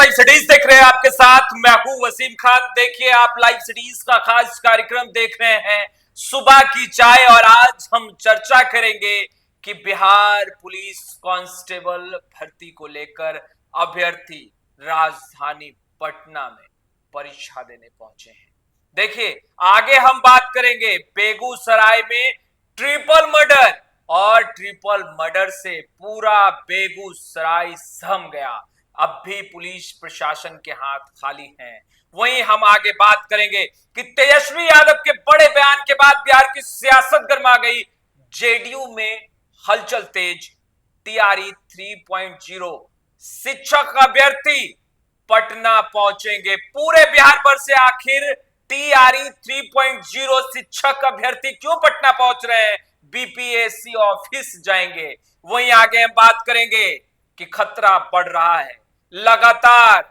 Live cities देख रहे हैं, आपके साथ मैं हूं वसीम खान। देखिए, आप लाइव सिटीज का खास कार्यक्रम देख रहे हैं सुबह की चाय, और आज हम चर्चा करेंगे कि बिहार पुलिस कांस्टेबल भर्ती को लेकर अभ्यर्थी राजधानी पटना में परीक्षा देने पहुंचे हैं। देखिए, आगे हम बात करेंगे बेगूसराय में ट्रिपल मर्डर, और ट्रिपल मर्डर से पूरा बेगूसराय सहम गया। अब भी पुलिस प्रशासन के हाथ खाली हैं। वहीं हम आगे बात करेंगे कि तेजस्वी यादव के बड़े बयान के बाद बिहार की सियासत गर्मा गई। जेडीयू में हलचल तेज। टीआरई 3.0 शिक्षक अभ्यर्थी पटना पहुंचेंगे। पूरे बिहार भर से आखिर टीआरई 3.0 शिक्षक अभ्यर्थी क्यों पटना पहुंच रहे हैं? बीपीएससी ऑफिस जाएंगे। वहीं आगे हम बात करेंगे कि खतरा बढ़ रहा है, लगातार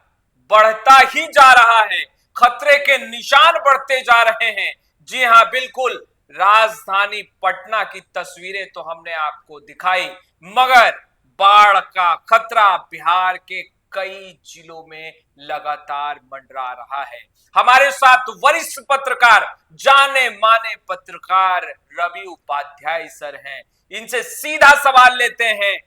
बढ़ता ही जा रहा है, खतरे के निशान बढ़ते जा रहे हैं। जी हां, बिल्कुल, राजधानी पटना की तस्वीरें तो हमने आपको दिखाई, मगर बाढ़ का खतरा बिहार के कई जिलों में लगातार मंडरा रहा है। हमारे साथ वरिष्ठ पत्रकार, जाने माने पत्रकार रवि उपाध्याय सर हैं। इनसे सीधा सवाल लेते हैं।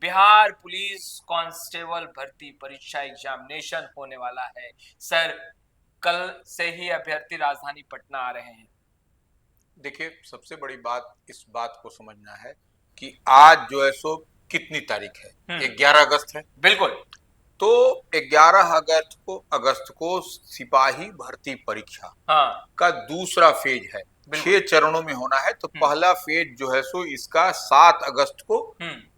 बिहार पुलिस कांस्टेबल भर्ती परीक्षा एग्जामिनेशन होने वाला है सर, कल से ही अभ्यर्थी राजधानी पटना आ रहे हैं। देखिए, सबसे बड़ी बात इस बात को समझना है कि आज जो है सो कितनी तारीख है? 11 अगस्त है। बिल्कुल। तो 11 अगस्त को सिपाही भर्ती परीक्षा का दूसरा फेज है। 6 चरणों में होना है। तो पहला फेज जो है सो इसका 7 अगस्त को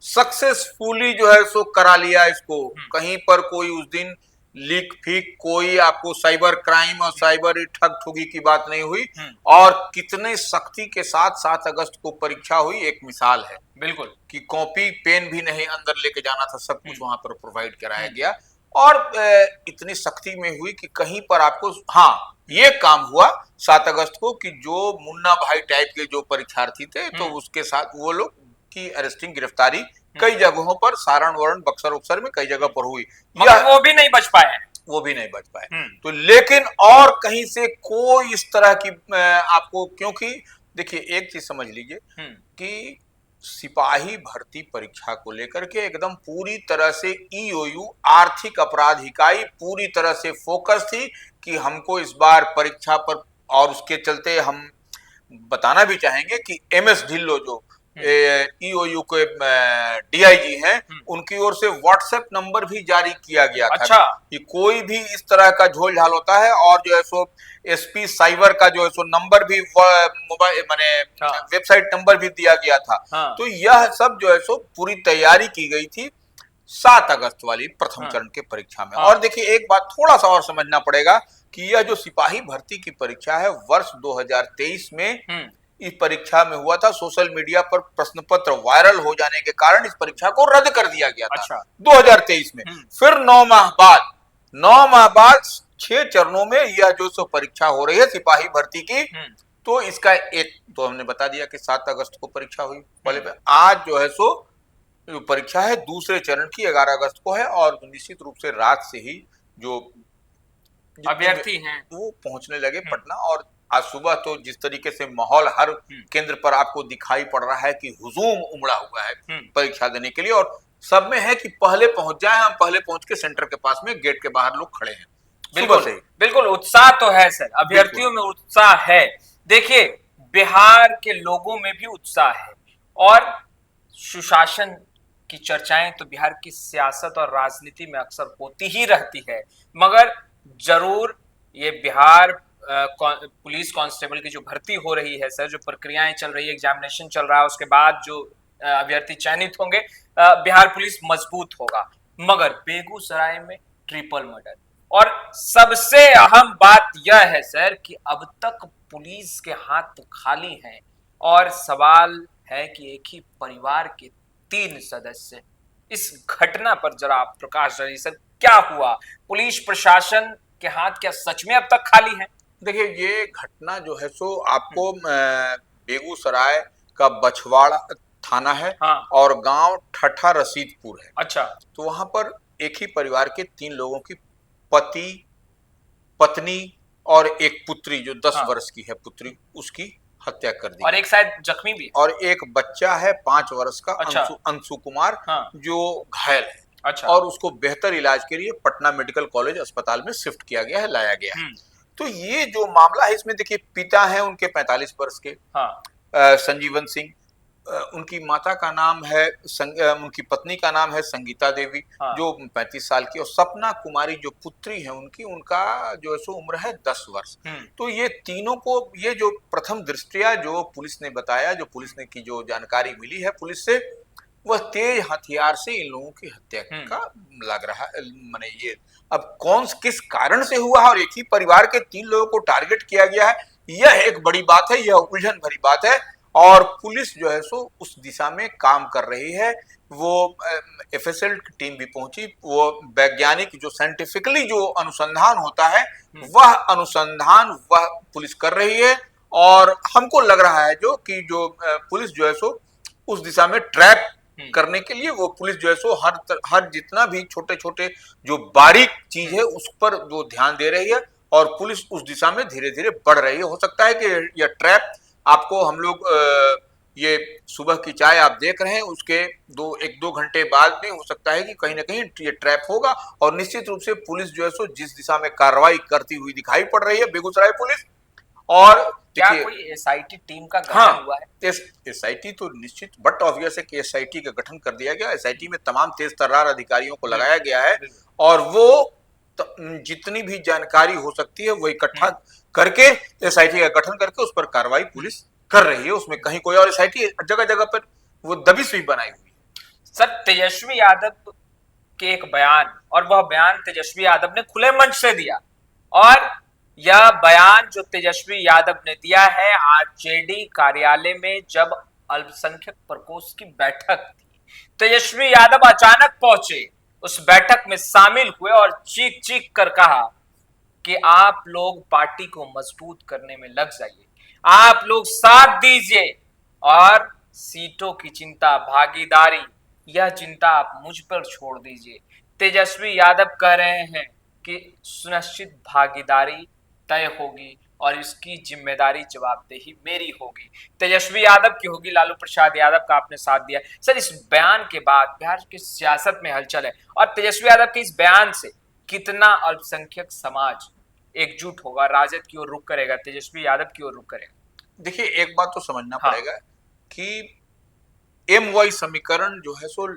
सक्सेसफुली जो है सो करा लिया इसको। कहीं पर कोई उस दिन लीक फीक, कोई आपको साइबर क्राइम और साइबर ठग ठुगी की बात नहीं हुई। और कितने सख्ती के साथ 7 अगस्त को परीक्षा हुई, एक मिसाल है। बिल्कुल, कि कॉपी पेन भी नहीं अंदर लेके जाना था, सब कुछ वहां पर प्रोवाइड कराया गया। और इतनी सख्ती में हुई कि कहीं पर आपको, हाँ, ये काम हुआ 7 अगस्त को कि जो मुन्ना भाई टाइप के जो परीक्षार्थी थे, तो उसके साथ वो लोग की अरेस्टिंग, गिरफ्तारी कई जगहों पर, सारण वरण बक्सर उक्सर में कई जगह पर हुई। मगर वो भी नहीं बच पाए। तो लेकिन और कहीं से कोई इस तरह की आपको, क्योंकि देखिए एक चीज समझ लीजिए कि सिपाही भर्ती परीक्षा को लेकर के एकदम पूरी तरह से ईओयू आर्थिक अपराध इकाई पूरी तरह से फोकस थी कि हमको इस बार परीक्षा पर, और उसके चलते हम बताना भी चाहेंगे कि एमएस ढिल्लो जो ईओयू के डीआईजी हैं, उनकी ओर से व्हाट्सएप नंबर भी जारी किया गया था। अच्छा। कि कोई भी इस तरह का झोल झाल होता है, और जो है सो एसपी साइबर का जो है सो नंबर भी, मोबाइल माने वेबसाइट नंबर भी दिया गया था। तो यह सब जो है सो पूरी तैयारी की गई थी 7 अगस्त वाली प्रथम चरण के परीक्षा में। और देखिए, एक बात थोड़ा सा और समझना पड़ेगा कि यह जो सिपाही भर्ती की परीक्षा है, वर्ष 2023 में इस परीक्षा में हुआ था। सोशल मीडिया पर प्रश्न पत्र वायरल हो जाने के कारण इस परीक्षा को रद्द कर दिया गया था। अच्छा। 2023 में फिर 9 माह बाद 6 चरणों में यह जो सो परीक्षा हो रही है सिपाही भर्ती की। तो इसका एक तो हमने बता दिया कि 7 अगस्त को परीक्षा हुई पहले पे। आज जो है सो परीक्षा है दूसरे चरण की, 11 अगस्त को है। और निश्चित रूप से रात से ही जो अभ्यर्थी हैं वो पहुंचने लगे पटना। और आज सुबह तो जिस तरीके से माहौल हर केंद्र पर आपको दिखाई पड़ रहा है कि हुजूम उमड़ा हुआ है परीक्षा देने के लिए, और सब में है कि पहले पहुंच जाए, हम पहले पहुंच के सेंटर के पास में गेट के बाहर लोग खड़े हैं। बिल्कुल उत्साह तो है सर, अभ्यर्थियों में उत्साह है। देखिए, बिहार के लोगों में भी उत्साह है, और सुशासन की चर्चाएं तो बिहार की सियासत और राजनीति में अक्सर होती ही रहती है। मगर जरूर ये बिहार पुलिस कांस्टेबल की जो भर्ती हो रही है सर, जो प्रक्रियाएं चल रही है, एग्जामिनेशन चल रहा है, उसके बाद जो अभ्यर्थी चयनित होंगे, बिहार पुलिस मजबूत होगा। मगर बेगूसराय में ट्रिपल मर्डर, और सबसे अहम बात यह है सर कि अब तक पुलिस के हाथ खाली हैं, और सवाल है कि एक ही परिवार के 3 सदस्य। इस घटना पर जरा आप प्रकाश डालिए सर, क्या हुआ? पुलिस प्रशासन के हाथ क्या सच में अब तक खाली है? देखिए, ये घटना जो है सो आपको बेगूसराय का बछवाड़ा थाना है। और गांव ठठा रसीदपुर है। अच्छा। तो वहां पर एक ही परिवार के 3 लोगों की पति, पत्नी और एक पुत्री जो 10 हाँ। वर्ष की है पुत्री, उसकी हत्या कर दी और एक शायद जख्मी भी है। और एक बच्चा है 5 वर्ष का, अच्छा। अंशु कुमार, हाँ। जो घायल है। अच्छा। और उसको बेहतर इलाज के लिए पटना मेडिकल कॉलेज अस्पताल में शिफ्ट किया गया है, लाया गया है। तो ये जो मामला है इसमें देखिए, पिता है उनके 45 वर्ष के, हाँ। संजीवन सिंह, उनकी माता का नाम है उनकी पत्नी का नाम है संगीता देवी, हाँ। जो 35 साल की, और सपना कुमारी जो पुत्री है उनकी, उनका जो है सो उम्र है 10 वर्ष। तो ये तीनों को, ये जो प्रथम दृष्टया जो पुलिस ने बताया, जो पुलिस ने की जो जानकारी मिली है पुलिस से, वह तेज हथियार से इन लोगों की हत्या का लग रहा है। माने ये अब कौन किस कारण से हुआ है और एक ही परिवार के 3 लोगों को टारगेट किया गया है, यह एक बड़ी बात है, यह उलझन भरी बात है। और पुलिस जो है सो उस दिशा में काम कर रही है। वो एफएसएल की टीम भी पहुंची, वो वैज्ञानिक जो साइंटिफिकली जो अनुसंधान होता है वह अनुसंधान वह पुलिस कर रही है। और हमको लग रहा है जो पुलिस जो है सो उस दिशा में ट्रैप करने के लिए वो पुलिस जो है सो हर जितना भी छोटे छोटे जो बारीक चीज है उस पर जो ध्यान दे रही है, और पुलिस उस दिशा में धीरे धीरे बढ़ रही है। हो सकता है कि यह ट्रैप आपको हम लोग ये सुबह की चाय आप देख रहे हैं, उसके 1-2 घंटे बाद में हो सकता है कि कहीं ना कहीं ये ट्रैप होगा। और निश्चित रूप से पुलिस जो है सो जिस दिशा में कार्रवाई करती हुई दिखाई पड़ रही है बेगूसराय पुलिस, और क्या कोई एसआईटी टीम का गठन हुआ है? एसआईटी तो निश्चित बट ऑब्वियस है कि एसआईटी का गठन कर दिया गया। एसआईटी में तमाम तेज तर्रार अधिकारियों को लगाया गया है, और वो जितनी भी जानकारी हो सकती है वो इकट्ठा करके एसआईटी का गठन करके उस पर कार्रवाई पुलिस कर रही है। उसमें कहीं कोई, और एसआईटी जगह जगह पर वो दबिश भी बनाई हुई है। सर, तेजस्वी यादव के एक बयान, और वह बयान तेजस्वी यादव ने खुले मंच से दिया, और यह बयान जो तेजस्वी यादव ने दिया है आरजेडी कार्यालय में जब अल्पसंख्यक प्रकोष्ठ की बैठक थी, तेजस्वी यादव अचानक पहुंचे, उस बैठक में शामिल हुए और चीख चीख कर कहा कि आप लोग पार्टी को मजबूत करने में लग जाइए, आप लोग साथ दीजिए, और सीटों की चिंता, भागीदारी, यह चिंता आप मुझ पर छोड़ दीजिए। तेजस्वी यादव कह रहे हैं कि सुनिश्चित भागीदारी तय होगी और इसकी जिम्मेदारी जवाबदेही मेरी होगी। तेजस्वी यादव की होगी, लालू प्रसाद यादव का आपने साथ दिया। सर, इस बयान के बाद बिहार की सियासत में हलचल है, और तेजस्वी यादव के इस बयान से कितना अल्पसंख्यक समाज एकजुट होगा, राजद की ओर रुख करेगा, तेजस्वी यादव की ओर रुख करेगा? देखिए, एक बात तो समझना पड़ेगा कि एमवाई समीकरण जो है सो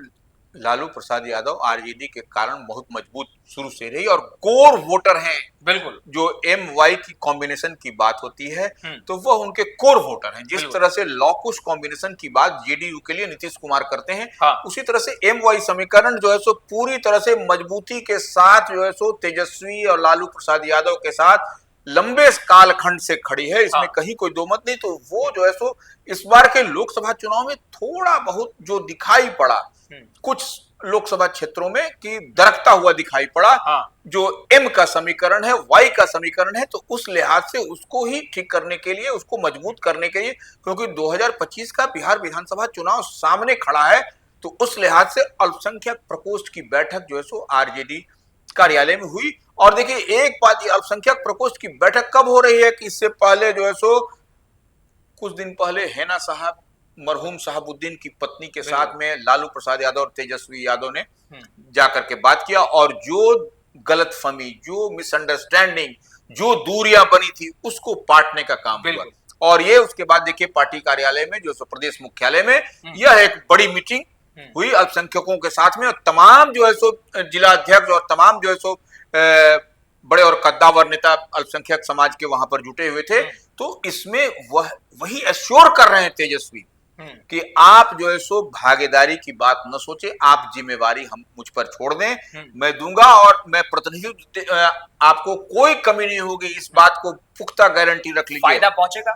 लालू प्रसाद यादव आरजेडी के कारण बहुत मजबूत शुरू से रही, और कोर वोटर हैं। बिल्कुल, जो एमवाई की कॉम्बिनेशन की बात होती है तो वह उनके कोर वोटर हैं। जिस तरह से लॉकुश कॉम्बिनेशन की बात जेडीयू के लिए नीतीश कुमार करते हैं, उसी तरह से एमवाई समीकरण जो है सो पूरी तरह से मजबूती के साथ जो है सो तेजस्वी और लालू प्रसाद यादव के साथ लंबे कालखंड से खड़ी है, इसमें कहीं कोई दो मत नहीं। तो वो जो है सो इस बार के लोकसभा चुनाव में थोड़ा बहुत जो दिखाई पड़ा कुछ लोकसभा क्षेत्रों में कि दरकता हुआ दिखाई पड़ा, जो एम का समीकरण है, वाई का समीकरण है, तो उस लिहाज से उसको ही ठीक करने के लिए, उसको मजबूत करने के लिए, क्योंकि 2025 का बिहार विधानसभा चुनाव सामने खड़ा है, तो उस लिहाज से अल्पसंख्यक प्रकोष्ठ की बैठक जो है सो आरजेडी कार्यालय में हुई। और देखिए, एक बात, ये अल्पसंख्यक प्रकोष्ठ की बैठक कब हो रही है कि इससे पहले जो है सो कुछ दिन पहले हैना साहब, मरहूम शहाबुद्दीन की पत्नी के साथ में लालू प्रसाद यादव और तेजस्वी यादव ने जाकर के बात किया, और जो गलतफहमी, जो मिसअंडरस्टैंडिंग, जो दूरियां बनी थी, उसको पाटने का काम हुआ। और ये उसके बाद देखिए पार्टी कार्यालय में जो प्रदेश मुख्यालय में यह एक बड़ी मीटिंग हुई अल्पसंख्यकों के साथ में, और तमाम जो है सो जिला अध्यक्ष और तमाम जो है सो बड़े और कद्दावर नेता अल्पसंख्यक समाज के वहां पर जुटे हुए थे। तो इसमें वही एश्योर कर रहे हैं तेजस्वी कि आप जो है सो भागीदारी की बात न सोचे, आप जिम्मेवारी हम मुझ पर छोड़ दें, मैं दूंगा, और मैं प्रतिनिधि, आपको कोई कमी नहीं होगी, इस बात को पुख्ता गारंटी रख लीजिए। फायदा पहुंचेगा।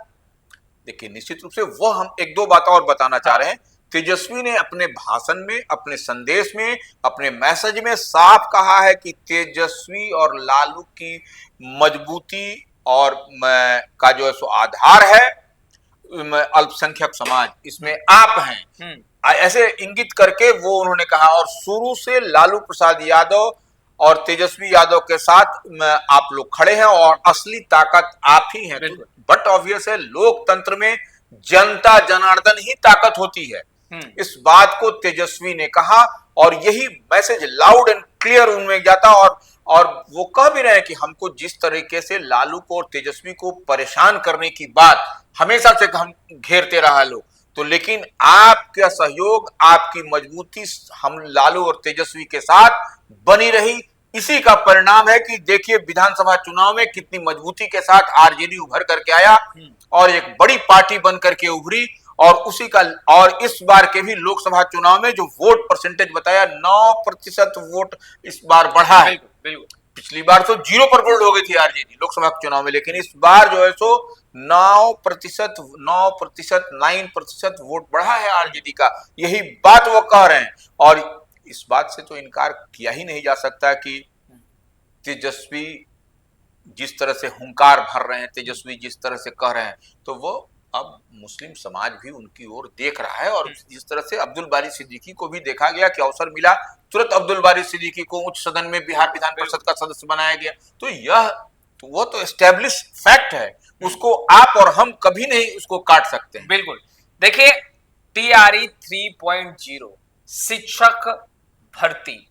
देखिए, निश्चित रूप से वो हम 1-2 बात और बताना चाह रहे हैं। तेजस्वी ने अपने भाषण में, अपने संदेश में, अपने मैसेज में साफ कहा है कि तेजस्वी और लालू की मजबूती और का जो है सो आधार है अल्पसंख्यक समाज, इसमें आप हैं, ऐसे इंगित करके वो उन्होंने कहा। और शुरू से लालू प्रसाद यादव और तेजस्वी यादव के साथ आप लोग खड़े हैं और असली ताकत आप ही हैं। बट ऑब्वियस है, लोकतंत्र में जनता जनार्दन ही ताकत होती है। इस बात को तेजस्वी ने कहा और यही मैसेज लाउड एंड क्लियर उनमें जाता। और वो कह भी रहे हैं कि हमको जिस तरीके से लालू को और तेजस्वी को परेशान करने की बात हमेशा से हम घेरते रहा लोग, तो लेकिन आपका सहयोग, आपकी मजबूती हम लालू और तेजस्वी के साथ बनी रही। इसी का परिणाम है कि देखिए विधानसभा चुनाव में कितनी मजबूती के साथ आरजेडी उभर करके आया और एक बड़ी पार्टी बन करके उभरी। और इस बार के भी लोकसभा चुनाव में जो वोट परसेंटेज बताया, 9% वोट इस बार बढ़ा है। पिछली बार तो 0 पर गोल्ड हो गई थी आरजेडी लोकसभा चुनाव में, लेकिन इस बार जो है सो 9% वोट बढ़ा है आरजेडी का। यही बात वो कह रहे हैं और इस बात से तो इनकार किया ही नहीं जा सकता कि तेजस्वी जिस तरह से हुंकार भर रहे हैं, तेजस्वी जिस तरह से कह रहे हैं, तो वो अब मुस्लिम समाज भी उनकी ओर देख रहा है। और जिस तरह से अब्दुल बारी सिद्दीकी को भी देखा गया कि अवसर मिला, तुरंत अब्दुल बारी सिद्दीकी को उच्च सदन में बिहार विधान परिषद का सदस्य बनाया गया। तो वो तो एस्टेब्लिश फैक्ट है, उसको आप और हम कभी नहीं उसको काट सकते हैं। बिल्कुल। देखिए, टीआरई 3.0 शिक्षक भर्ती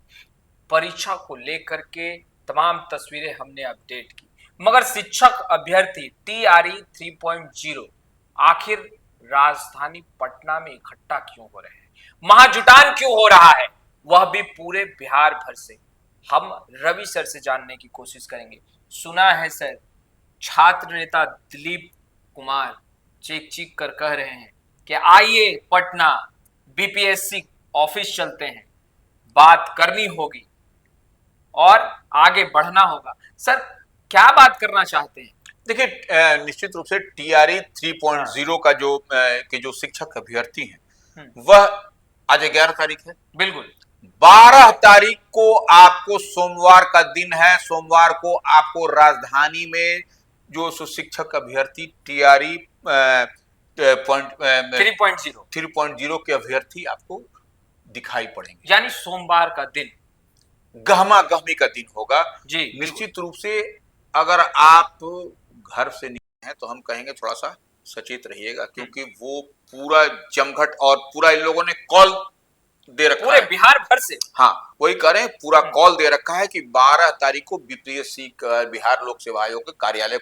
परीक्षा को लेकर के तमाम तस्वीरें हमने अपडेट की, मगर शिक्षक अभ्यर्थी टीआरई 3.0 आखिर राजधानी पटना में इकट्ठा क्यों हो रहे हैं, महाजुटान क्यों हो रहा है, वह भी पूरे बिहार भर से हम रवि सर से जानने की कोशिश करेंगे। सुना है सर, छात्र नेता दिलीप कुमार चीख चीख कर कह रहे हैं कि आइए पटना बीपीएससी ऑफिस चलते हैं, बात करनी होगी और आगे बढ़ना होगा। सर, क्या बात करना चाहते हैं? देखिए, निश्चित रूप से टीआरई 3.0 का जो शिक्षक अभ्यर्थी हैं, वह आज 11 तारीख है। बिल्कुल। 12 तारीख को आपको सोमवार का दिन है। सोमवार को आपको राजधानी में जो शिक्षक अभ्यर्थी टीआरई 3.0 के अभ्यर्थी आपको दिखाई पड़ेंगे। यानी सोमवार का दिन गहमा गहमी का दिन होगा जी। निश्चित रूप से अगर आप घर से निकले हैं तो हम कहेंगे थोड़ा सा सचेत रहिएगा, क्योंकि वो पूरा जमघट और पूरा इन लोगों ने कॉल दे रखा पूरे है बिहार भर से। हाँ, वही कह रहे हैं, पूरा कॉल दे रखा है कि 12 तारीख को बीपीएससी बिहार लोक सेवा आयोग के कार्यालय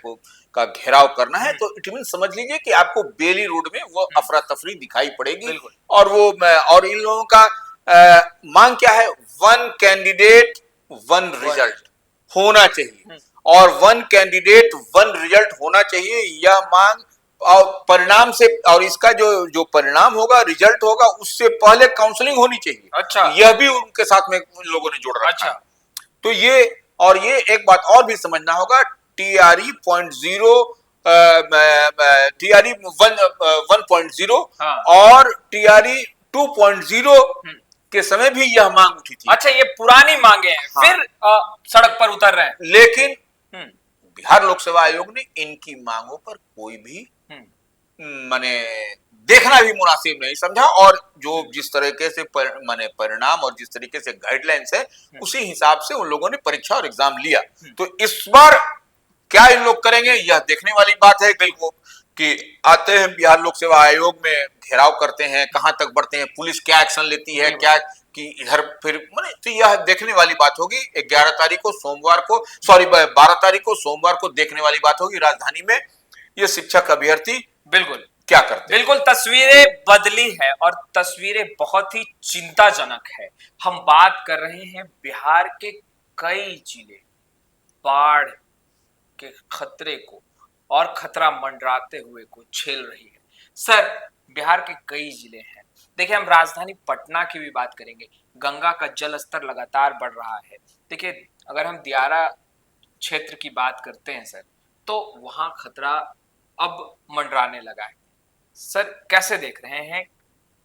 का घेराव करना है। तो इट मीन समझ लीजिए कि आपको बेली रोड में वो अफरा तफरी दिखाई पड़ेगी। और इन लोगों का मांग क्या है? 1 कैंडिडेट 1 रिजल्ट होना चाहिए और 1 कैंडिडेट 1 रिजल्ट होना चाहिए, यह मांग। और परिणाम से, और इसका जो परिणाम होगा, रिजल्ट होगा, उससे पहले काउंसलिंग होनी चाहिए। अच्छा। यह भी उनके साथ में लोगों ने जोड़ रखा। अच्छा। तो ये एक बात और भी समझना होगा, टीआरई 1.0 और टीआरई 2.0 के समय भी यह मांग उठी थी। अच्छा, ये पुरानी मांगे हैं। हाँ। फिर सड़क पर उतर रहे हैं। लेकिन बिहार लोक सेवा आयोग ने इनकी मांगों पर कोई भी माने देखना भी मुनासिब नहीं समझा, और जो जिस तरीके से परिणाम और जिस तरीके से गाइडलाइंस है, उसी हिसाब से उन लोगों ने परीक्षा और एग्जाम लिया। तो इस बार क्या इन लोग करेंगे, यह देखने वाली बात है कि आते हैं बिहार लोक सेवा आयोग में, घेराव करते हैं, कहां तक बढ़ते हैं, पुलिस क्या एक्शन लेती है, क्या कि इधर फिर तो यह देखने वाली बात होगी। 11 तारीख को सोमवार को, 12 तारीख को सोमवार को देखने वाली बात होगी राजधानी में ये शिक्षक अभ्यर्थी बिल्कुल क्या करते हैं। बिल्कुल, तस्वीरें बदली है और तस्वीरें बहुत ही चिंताजनक है। हम बात कर रहे हैं बिहार के कई जिले बाढ़ के खतरे को और खतरा मंडराते हुए को झेल रही है। सर, बिहार के कई जिले हैं। देखिए, हम राजधानी पटना की भी बात करेंगे। गंगा का जल स्तर लगातार बढ़ रहा है। देखिए, अगर हम दियारा क्षेत्र की बात करते हैं सर, तो वहां खतरा अब मंडराने लगा है। सर, कैसे देख रहे हैं?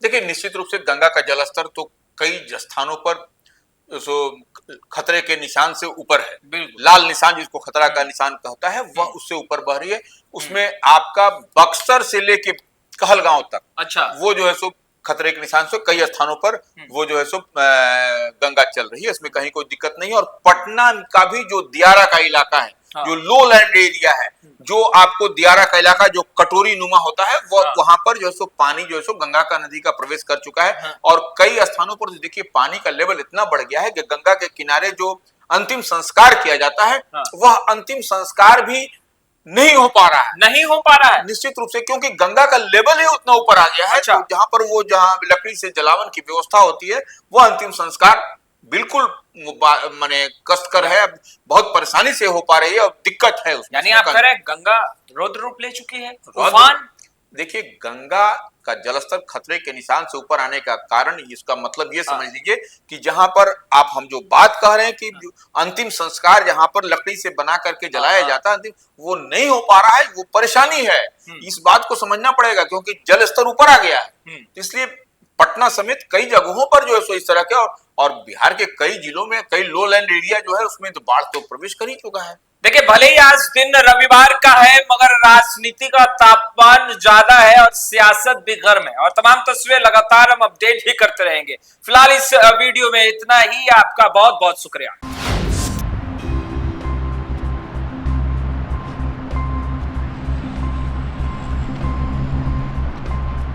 देखिए, निश्चित रूप से गंगा का जलस्तर तो कई स्थानों पर खतरे के निशान से ऊपर है। लाल निशान जिसको खतरा का निशान कहता है, वह उससे ऊपर बह रही है। उसमें आपका बक्सर से लेके कहलगांव तक, अच्छा, वो जो है सो खतरे के निशान से कई स्थानों पर वो जो है सो गंगा चल रही है, इसमें कहीं कोई दिक्कत नहीं है। और पटना का भी जो दियारा का इलाका है, जो लो लैंड एरिया है, जो आपको दियारा का इलाका जो कटोरी नुमा होता है, वो वहां पर जो है सो पानी जो है सो गंगा का नदी का प्रवेश कर चुका है। और कई स्थानों पर देखिए पानी का लेवल इतना बढ़ गया है कि गंगा के किनारे जो अंतिम संस्कार किया जाता है, वह अंतिम संस्कार भी नहीं हो पा रहा है। नहीं हो पा रहा है निश्चित रूप से, क्योंकि गंगा का लेवल ही उतना ऊपर आ गया है। अच्छा। तो जहां पर वो जहां लकड़ी से जलावन की व्यवस्था होती है, वो अंतिम संस्कार बिल्कुल माने कष्टकर है, बहुत परेशानी से हो पा रही है और दिक्कत है उसमें। यानी आप कह रहे हैं गंगा रौद्र रूप ले चुकी है, तूफान। देखिए, गंगा का जलस्तर खतरे के निशान से ऊपर आने का कारण, इसका मतलब ये समझ लीजिए कि जहां पर हम जो बात कह रहे हैं कि अंतिम संस्कार जहां पर लकड़ी से बना करके जलाया जाता है, वो नहीं हो पा रहा है, वो परेशानी है। इस बात को समझना पड़ेगा, क्योंकि जल स्तर ऊपर आ गया है। इसलिए पटना समेत कई जगहों पर जो है सो इस तरह के, और बिहार के कई जिलों में कई लो लैंड एरिया जो है उसमें तो बाढ़ तो प्रवेश कर ही चुका है। देखिए, भले ही आज दिन रविवार का है, मगर राजनीति का तापमान ज्यादा है और सियासत भी गर्म है, और तमाम तस्वीरें लगातार हम अपडेट ही करते रहेंगे। फिलहाल इस वीडियो में इतना ही। आपका बहुत बहुत शुक्रिया।